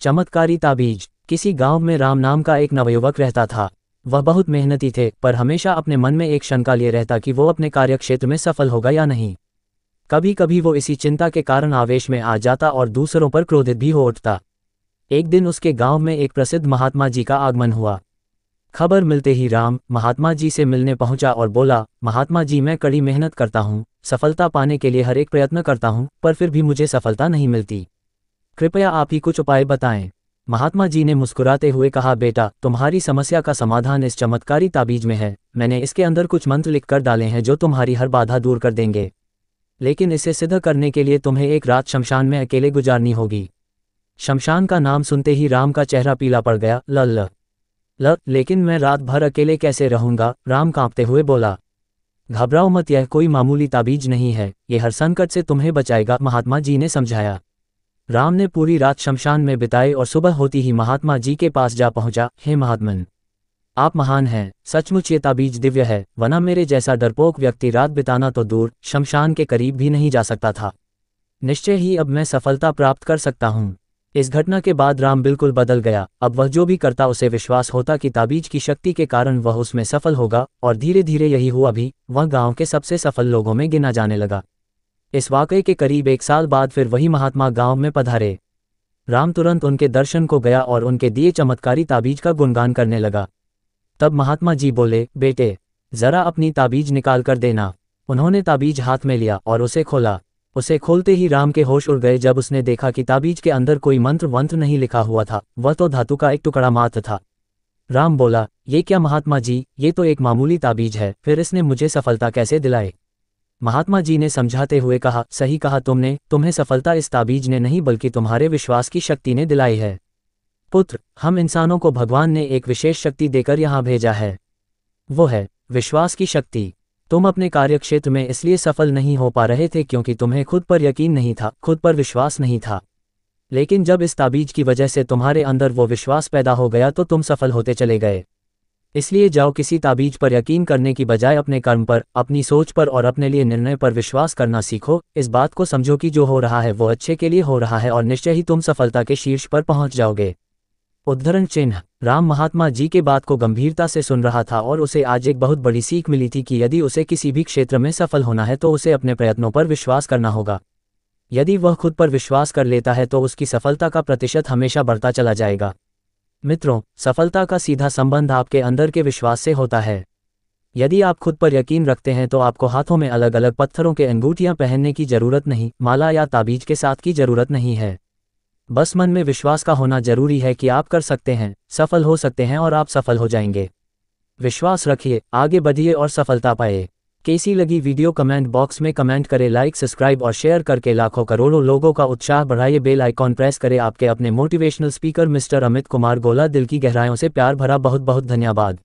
चमत्कारी ताबीज। किसी गांव में राम नाम का एक नवयुवक रहता था। वह बहुत मेहनती थे, पर हमेशा अपने मन में एक शंका लिए रहता कि वो अपने कार्यक्षेत्र में सफल होगा या नहीं। कभी कभी वो इसी चिंता के कारण आवेश में आ जाता और दूसरों पर क्रोधित भी हो उठता। एक दिन उसके गांव में एक प्रसिद्ध महात्मा जी का आगमन हुआ। खबर मिलते ही राम महात्मा जी से मिलने पहुंचा और बोला, महात्मा जी, मैं कड़ी मेहनत करता हूं, सफलता पाने के लिए हर एक प्रयत्न करता हूं, पर फिर भी मुझे सफलता नहीं मिलती। कृपया आप ही कुछ उपाय बताएं। महात्मा जी ने मुस्कुराते हुए कहा, बेटा, तुम्हारी समस्या का समाधान इस चमत्कारी ताबीज में है। मैंने इसके अंदर कुछ मंत्र लिख कर डाले हैं जो तुम्हारी हर बाधा दूर कर देंगे, लेकिन इसे सिद्ध करने के लिए तुम्हें एक रात शमशान में अकेले गुजारनी होगी। शमशान का नाम सुनते ही राम का चेहरा पीला पड़ गया। लेकिन मैं रात भर अकेले कैसे रहूंगा? राम कांपते हुए बोला। घबराओ मत, यह कोई मामूली ताबीज नहीं है, ये हर संकट से तुम्हें बचाएगा, महात्मा जी ने समझाया। राम ने पूरी रात शमशान में बिताई और सुबह होती ही महात्मा जी के पास जा पहुंचा। हे महात्मन, आप महान हैं, सचमुच ये ताबीज दिव्य है, वरना मेरे जैसा डरपोक व्यक्ति रात बिताना तो दूर, शमशान के करीब भी नहीं जा सकता था। निश्चय ही अब मैं सफलता प्राप्त कर सकता हूँ। इस घटना के बाद राम बिल्कुल बदल गया। अब वह जो भी करता उसे विश्वास होता कि ताबीज की शक्ति के कारण वह उसमें सफल होगा, और धीरे धीरे यही हुआ भी। वह गांव के सबसे सफल लोगों में गिना जाने लगा। इस वाकये के करीब 1 साल बाद फिर वही महात्मा गांव में पधारे। राम तुरंत उनके दर्शन को गया और उनके दिए चमत्कारी ताबीज का गुणगान करने लगा। तब महात्मा जी बोले, बेटे, जरा अपनी ताबीज निकाल कर देना। उन्होंने ताबीज हाथ में लिया और उसे खोला। उसे खोलते ही राम के होश उड़ गए जब उसने देखा कि ताबीज के अंदर कोई मंत्र वंत्र नहीं लिखा हुआ था, वह तो धातु का एक टुकड़ा मात्र था। राम बोला, ये क्या महात्मा जी, ये तो एक मामूली ताबीज है, फिर इसने मुझे सफलता कैसे दिलाई? महात्मा जी ने समझाते हुए कहा, सही कहा तुमने, तुम्हें सफलता इस ताबीज ने नहीं बल्कि तुम्हारे विश्वास की शक्ति ने दिलाई है। पुत्र, हम इंसानों को भगवान ने एक विशेष शक्ति देकर यहाँ भेजा है, वो है विश्वास की शक्ति। तुम अपने कार्यक्षेत्र में इसलिए सफल नहीं हो पा रहे थे क्योंकि तुम्हें खुद पर यकीन नहीं था, खुद पर विश्वास नहीं था। लेकिन जब इस ताबीज की वजह से तुम्हारे अंदर वो विश्वास पैदा हो गया तो तुम सफल होते चले गए। इसलिए जाओ, किसी ताबीज पर यकीन करने की बजाय अपने कर्म पर, अपनी सोच पर और अपने लिए निर्णय पर विश्वास करना सीखो। इस बात को समझो कि जो हो रहा है वो अच्छे के लिए हो रहा है और निश्चय ही तुम सफलता के शीर्ष पर पहुंच जाओगे। उद्धरण चिन्ह। राम महात्मा जी के बात को गंभीरता से सुन रहा था और उसे आज एक बहुत बड़ी सीख मिली थी कि यदि उसे किसी भी क्षेत्र में सफल होना है तो उसे अपने प्रयत्नों पर विश्वास करना होगा। यदि वह खुद पर विश्वास कर लेता है तो उसकी सफलता का प्रतिशत हमेशा बढ़ता चला जाएगा। मित्रों, सफलता का सीधा संबंध आपके अंदर के विश्वास से होता है। यदि आप खुद पर यकीन रखते हैं तो आपको हाथों में अलग अलग पत्थरों के अंगूठियां पहनने की जरूरत नहीं, माला या ताबीज के साथ की जरूरत नहीं है। बस मन में विश्वास का होना जरूरी है कि आप कर सकते हैं, सफल हो सकते हैं और आप सफल हो जाएंगे। विश्वास रखिए, आगे बढ़िए और सफलता पाए। कैसी लगी वीडियो कमेंट बॉक्स में कमेंट करें। लाइक, सब्सक्राइब और शेयर करके लाखों करोड़ों लोगों का उत्साह बढ़ाइए। बेल आइकॉन प्रेस करें। आपके अपने motivational speaker mister Amit Kumar गोला। दिल की गहराइयों से प्यार भरा बहुत बहुत धन्यवाद।